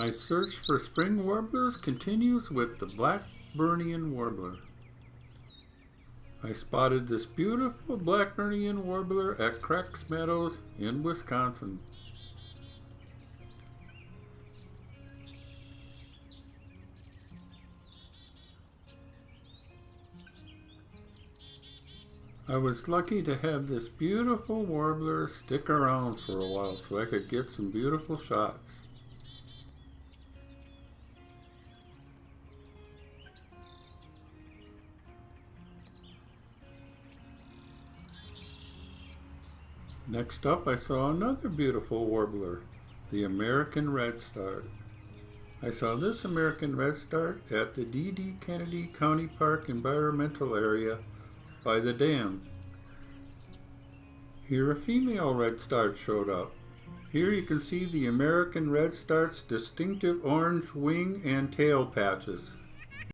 My search for spring warblers continues with the Blackburnian warbler. I spotted this beautiful Blackburnian warbler at Creeks Meadows in Wisconsin. I was lucky to have this beautiful warbler stick around for a while so I could get some beautiful shots. Next up, I saw another beautiful warbler, the American Redstart. I saw this American Redstart at the D.D. Kennedy County Park Environmental Area by the dam. Here a female redstart showed up. Here you can see the American Redstart's distinctive orange wing and tail patches.